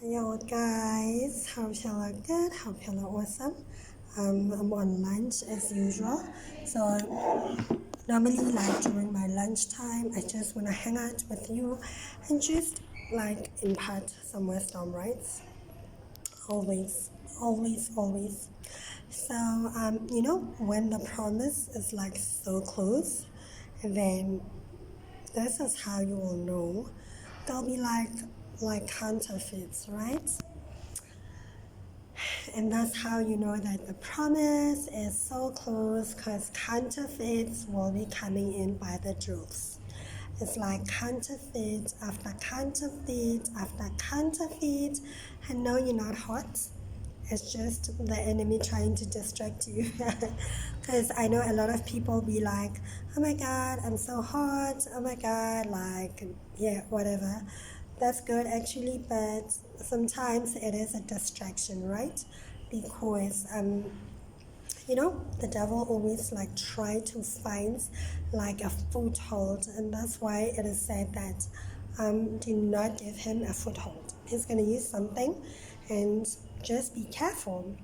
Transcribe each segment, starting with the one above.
Yo guys, hope y'all are good, hope y'all are awesome. I'm on lunch as usual. So normally like during my lunchtime I just wanna hang out with you and just like impart some wisdom, right? Always, always, always. So when the promise is like so close, then this is how you will know. They'll be like counterfeits, right? And that's how you know that the promise is so close, because counterfeits will be coming in by the droves. It's like counterfeit after counterfeit after counterfeit, and no, you're not hot. It's just the enemy trying to distract you. Because I know a lot of people be like, oh my God, I'm so hot. Oh my God, like, yeah, whatever. That's good actually, but sometimes it is a distraction, right? Because the devil always like try to find like a foothold, and that's why it is said that do not give him a foothold. He's gonna use something, and just be careful.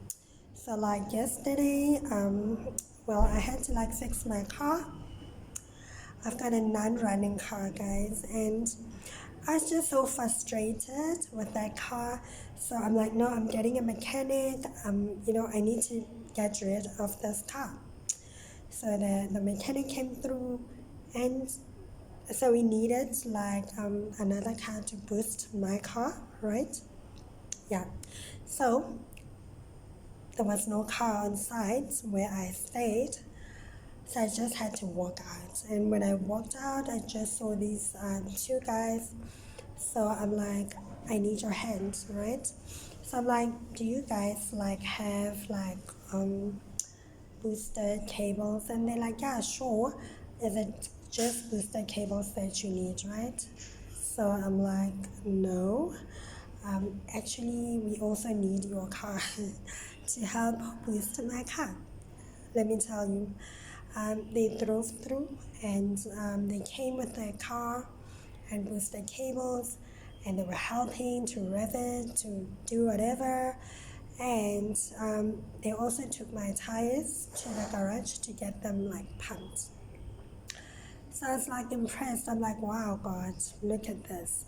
So like yesterday, I had to like fix my car. I've got a non-running car, guys, and I was just so frustrated with that car. So I'm like, no, I'm getting a mechanic. I need to get rid of this car. So the mechanic came through, and so we needed like another car to boost my car, right? Yeah. So there was no car on site where I stayed. So I just had to walk out. And when I walked out, I just saw these two guys. So I'm like, I need your hand, right? So I'm like, do you guys like have like booster cables? And they're like, yeah, sure. Is it just booster cables that you need, right? So I'm like, no. Actually, we also need your car to help boost my car. Let me tell you, they drove through, and they came with their car and booster cables, and they were helping to rev it, to do whatever. And they also took my tires to the garage to get them like pumped. So I was like impressed. I'm like, wow, God, look at this.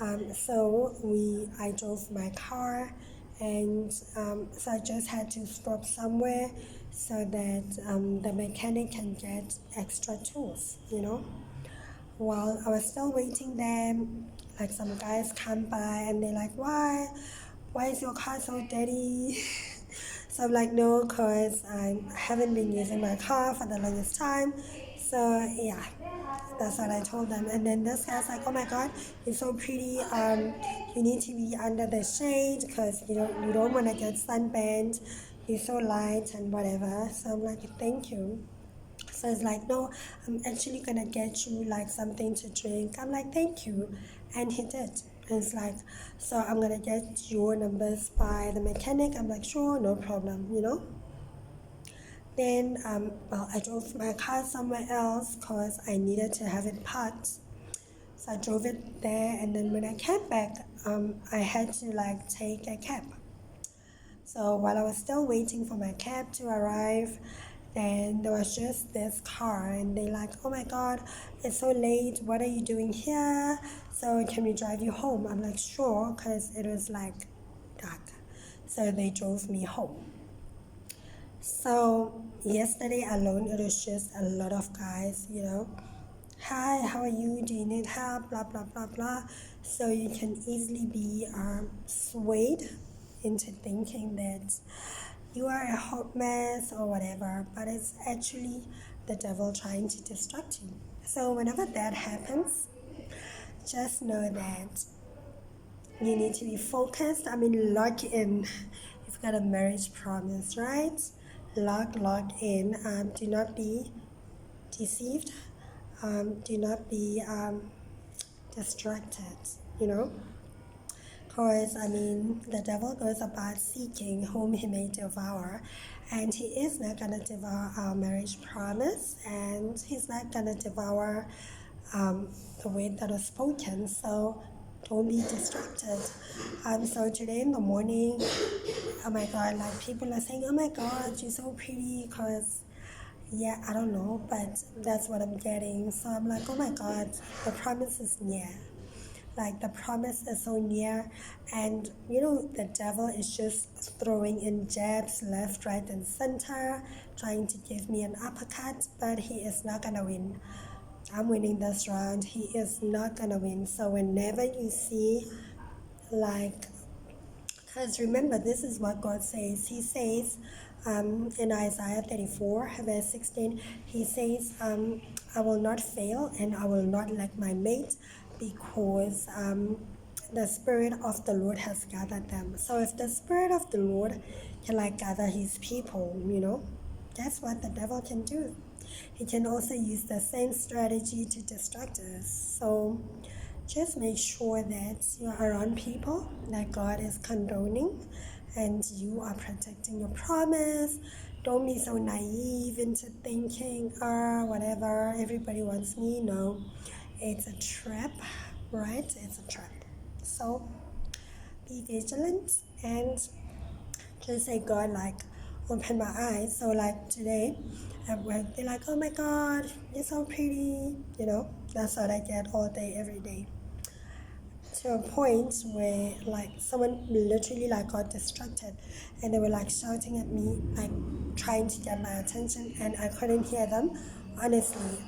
I drove my car, and so I just had to stop somewhere so that the mechanic can get extra tools, While I was still waiting there, like some guys come by and they're like, why is your car so dirty? So I'm like, no, cause I haven't been using my car for the longest time. So yeah, that's what I told them. And then this guy's like, oh my God, you're so pretty. You need to be under the shade because you don't want to get sunburned. You're so light and whatever. So I'm like, thank you. So it's like, no, I'm actually gonna get you like something to drink. I'm like, thank you. And he did. And it's like, so I'm gonna get your numbers by the mechanic. I'm like, sure, no problem. Then, I drove my car somewhere else because I needed to have it parked. So I drove it there, and then when I came back, I had to like take a cab. So while I was still waiting for my cab to arrive, then there was just this car, and they like, oh my God, it's so late. What are you doing here? So can we drive you home? I'm like, sure, because it was like dark. So they drove me home. So yesterday alone, it was just a lot of guys. Hi, how are you? Do you need help? Blah, blah, blah, blah. So you can easily be swayed into thinking that you are a hot mess or whatever, but it's actually the devil trying to distract you. So whenever that happens, just know that you need to be focused. Lock in. You've got a marriage promise, right? Lock in. Do not be deceived. Do not be distracted, Because, the devil goes about seeking whom he may devour, and he is not going to devour our marriage promise, and he's not going to devour the word that was spoken. So Don't be distracted. So today in the morning, oh my God, like people are saying, oh my God, you're so pretty, because yeah, I don't know, but that's what I'm getting. So I'm like, oh my God, the promise is near. Like the promise is so near, and the devil is just throwing in jabs left, right, and center, trying to give me an uppercut, but he is not gonna win. I'm winning this round. He is not gonna win. So whenever you see, like, because remember, this is what God says. He says in Isaiah 34, verse 16, He says, I will not fail and I will not lack my mate, because the Spirit of the Lord has gathered them. So if the Spirit of the Lord can gather His people, that's what the devil can do. He can also use the same strategy to distract us. So just make sure that you're around people that God is condoning and you are protecting your promise. Don't be so naive into thinking, whatever, everybody wants me. No, it's a trap, right? It's a trap. So be vigilant and just say, God, open my eyes. So today at work, they're like, oh my God, you're so pretty. That's what I get all day, every day. To a point where someone literally got distracted, and they were shouting at me, trying to get my attention, and I couldn't hear them, honestly.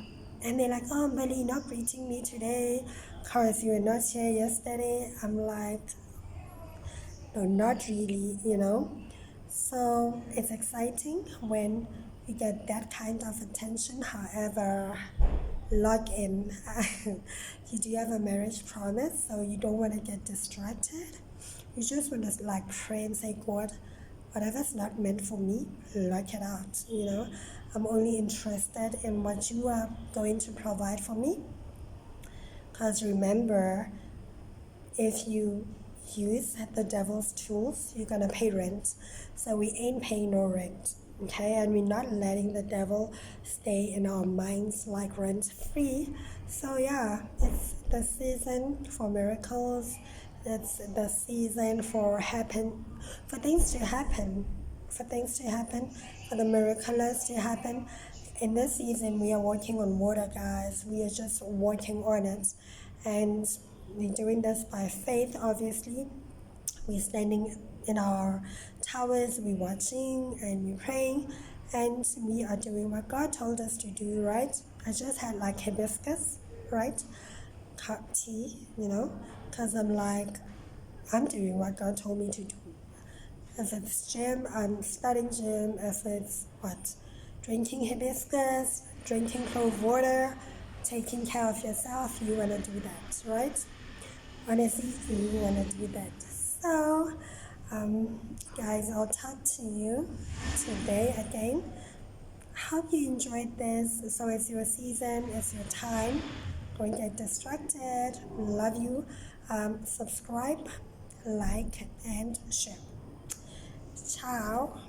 And they're like, oh, but you're not greeting me today because you were not here yesterday. I'm like, no, not really. So it's exciting when you get that kind of attention. However, log in. You do have a marriage promise, so you don't want to get distracted. You just want to pray and say, God, whatever's not meant for me, lock it out. I'm only interested in what you are going to provide for me. Because remember, if you use the devil's tools, you're gonna pay rent. So we ain't paying no rent, okay? And we're not letting the devil stay in our minds rent free. So yeah, it's the season for miracles. It's the season for things to happen, for the miraculous to happen. In this season, we are walking on water, guys. We are just walking on it, and we're doing this by faith, obviously. We're standing in our towers, we're watching and we're praying, and we are doing what God told us to do, right? I just had hibiscus, right? Cup tea, because I'm doing what God told me to do. If it's gym, I'm studying gym. If it's drinking hibiscus, drinking clove water, taking care of yourself, you want to do that, right? Honestly, you want to do that. So, guys, I'll talk to you today again. Hope you enjoyed this. So it's your season, it's your time. Don't get distracted. Love you. Subscribe, like, and share. Ciao.